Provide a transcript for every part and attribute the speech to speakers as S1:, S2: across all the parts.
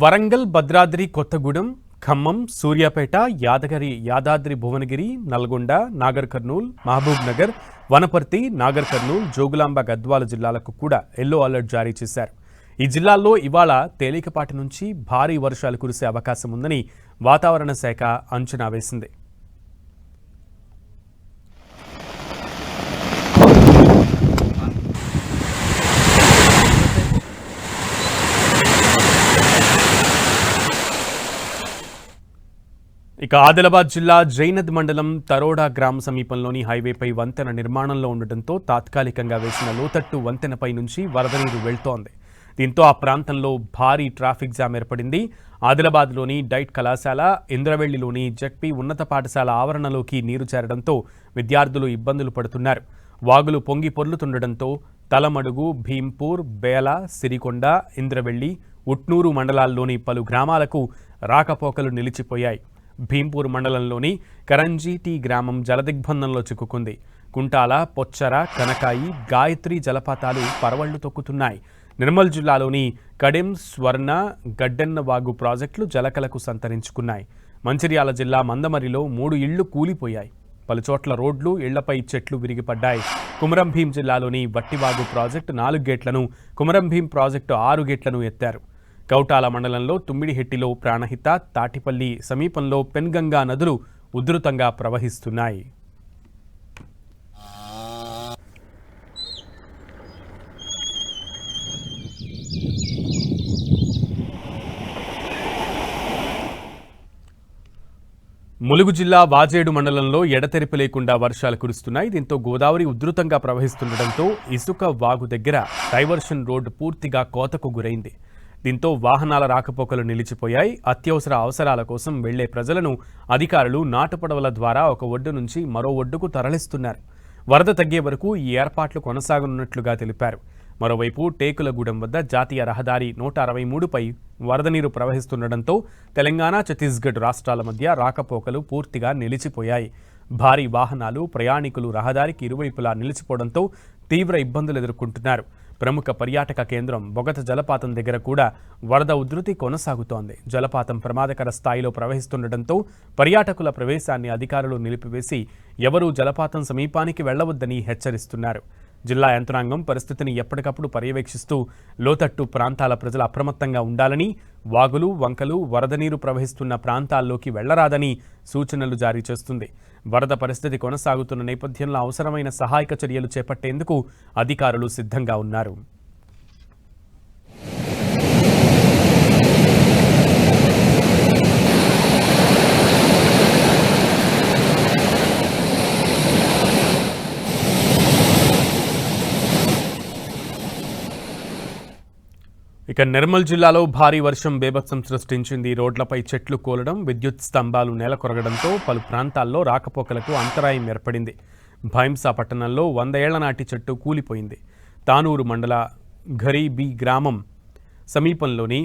S1: వరంగల్, భద్రాద్రి కొత్తగూడెం, ఖమ్మం, సూర్యాపేట, యాదాద్రి భువనగిరి, నల్గొండ, నాగర్ కర్నూల్, మహబూబ్ నగర్, వనపర్తి, నాగర్ కర్నూల్, జోగులాంబ, గద్వాల జిల్లాలకు కూడా yellow alert జారీ చేశారు. ఈ జిల్లాల్లో ఇవాళ తేలికపాటి నుంచి భారీ వర్షాలు కురిసే అవకాశం ఉందని వాతావరణ శాఖ అంచనా వేసింది. ఇక ఆదిలాబాద్ జిల్లా జైనద్ మండలం తరోడా గ్రామ సమీపంలోని హైవేపై వంతెన నిర్మాణంలో ఉండటంతో తాత్కాలికంగా వేసిన లోతట్టు వంతెనపై నుంచి వరద నీరు వెళ్తోంది. దీంతో ఆ ప్రాంతంలో భారీ ట్రాఫిక్ జామ్ ఏర్పడింది. ఆదిలాబాద్లోని డైట్ కళాశాల, ఇంద్రవెల్లిలోని జెడ్పీ ఉన్నత పాఠశాల ఆవరణలోకి నీరు చేరడంతో విద్యార్థులు ఇబ్బందులు పడుతున్నారు. వాగులు పొంగి పొర్లుతుండటంతో తలమడుగు, భీంపూర్, బేల, సిరికొండ, ఇంద్రవెల్లి, ఉట్నూరు మండలాల్లోని పలు గ్రామాలకు రాకపోకలు నిలిచిపోయాయి. భీంపూర్ మండలంలోని కరంజీటి గ్రామం జలదిగ్బంధంలో చిక్కుకుంది. కుంటాల, పొచ్చర, కనకాయి, గాయత్రి జలపాతాలు పరవళ్లు తొక్కుతున్నాయి. నిర్మల్ జిల్లాలోని కడెం, స్వర్ణ, గడ్డెన్నవాగు ప్రాజెక్టులు జలకలకు సంతరించుకున్నాయి. మంచిర్యాల జిల్లా మందమరిలో 3 ఇళ్లు కూలిపోయాయి. పలుచోట్ల రోడ్లు, ఇళ్లపై చెట్లు విరిగిపడ్డాయి. కుమరంభీం జిల్లాలోని వట్టివాగు ప్రాజెక్టు 4 గేట్లను, కుమరంభీం ప్రాజెక్టు 6 గేట్లను ఎత్తారు. కౌటాల మండలంలో తుమ్మిడిహెట్టిలో ప్రాణహిత, తాటిపల్లి సమీపంలో పెన్గంగా నదులు ఉధృతంగా ప్రవహిస్తున్నాయి. ములుగు జిల్లా వాజేడు మండలంలో ఎడతెరిపి లేకుండా వర్షాలు కురుస్తున్నాయి. దీంతో గోదావరి ఉధృతంగా ప్రవహిస్తుండటంతో ఇసుక వాగు దగ్గర డైవర్షన్ రోడ్డు పూర్తిగా కోతకు గురైంది. దీంతో వాహనాల రాకపోకలు నిలిచిపోయాయి. అత్యవసర అవసరాల కోసం వెళ్లే ప్రజలను అధికారులు నాటుపడవల ద్వారా ఒక ఒడ్డు నుంచి మరో ఒడ్డుకు తరలిస్తున్నారు. వరద తగ్గే వరకు ఈ ఏర్పాట్లు కొనసాగనున్నట్లుగా తెలిపారు. మరోవైపు టేకులగూడెం వద్ద జాతీయ రహదారి 163పై వరద నీరు ప్రవహిస్తుండటంతో తెలంగాణ, ఛత్తీస్గఢ్ రాష్ట్రాల మధ్య రాకపోకలు పూర్తిగా నిలిచిపోయాయి. భారీ వాహనాలు, ప్రయాణికులు రహదారికి ఇరువైపులా నిలిచిపోవడంతో తీవ్ర ఇబ్బందులు ఎదుర్కొంటున్నారు. ప్రముఖ పర్యాటక కేంద్రం బొగత జలపాతం దగ్గర కూడా వరద ఉధృతి కొనసాగుతోంది. జలపాతం ప్రమాదకర స్థాయిలో ప్రవహిస్తుండటంతో పర్యాటకుల ప్రవేశాన్ని అధికారులు నిలిపివేసి ఎవరూ జలపాతం సమీపానికి వెళ్లవద్దని హెచ్చరిస్తున్నారు. జిల్లా యంత్రాంగం పరిస్థితిని ఎప్పటికప్పుడు పర్యవేక్షిస్తూ లోతట్టు ప్రాంతాల ప్రజలు అప్రమత్తంగా ఉండాలని, వాగులు, వంకలు, వరద నీరు ప్రవహిస్తున్న ప్రాంతాల్లోకి వెళ్లరాదని సూచనలు జారీ చేస్తుంది. వరద పరిస్థితి కొనసాగుతున్న నేపథ్యంలో అవసరమైన సహాయక చర్యలు చేపట్టేందుకు అధికారులు సిద్ధంగా ఉన్నారు. ఇక నిర్మల్ జిల్లాలో భారీ వర్షం బేభత్సం సృష్టించింది. రోడ్లపై చెట్లు కూలడం, విద్యుత్ స్తంభాలు నేలకొరగడంతో పలు ప్రాంతాల్లో రాకపోకలకు అంతరాయం ఏర్పడింది. భైంసా పట్టణంలో 100 ఏళ్ల నాటి చెట్టు కూలిపోయింది. తానూరు మండల ఘరీబీ గ్రామం సమీపంలోని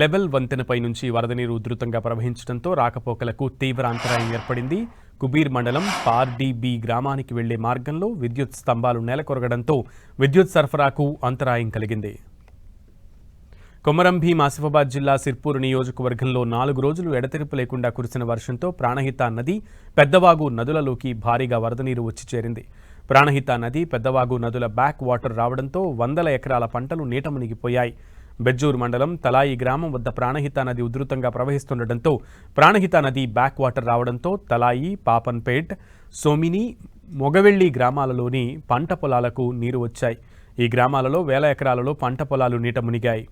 S1: లెవెల్ వంతెనపై నుంచి వరద నీరు ఉధృతంగా ప్రవహించడంతో రాకపోకలకు తీవ్ర అంతరాయం ఏర్పడింది. కుబీర్ మండలం పార్డీబీ గ్రామానికి వెళ్లే మార్గంలో విద్యుత్ స్తంభాలు నేలకొరగడంతో విద్యుత్ సరఫరాకు అంతరాయం కలిగింది. కొమరంభీం ఆసిఫాబాద్ జిల్లా సిర్పూర్ నియోజకవర్గంలో 4 రోజులు ఎడతెరిపి లేకుండా కురిసిన వర్షంతో ప్రాణహిత నది, పెద్దవాగు నదులలోకి భారీగా వరద నీరు వచ్చి చేరింది. ప్రాణహిత నది, పెద్దవాగు నదుల బ్యాక్ వాటర్ రావడంతో 100 ఎకరాల పంటలు నీట మునిగిపోయాయి. బెజ్జూర్ మండలం తలాయి గ్రామం వద్ద ప్రాణహిత నది ఉధృతంగా ప్రవహిస్తుండటంతో ప్రాణహిత నది బ్యాక్ వాటర్ రావడంతో తలాయి, పాపన్పేట్, సోమిని, మొగవెల్లి గ్రామాలలోని పంట పొలాలకు నీరు వచ్చాయి. ఈ గ్రామాలలో వేల ఎకరాలలో పంట పొలాలు నీట మునిగాయి.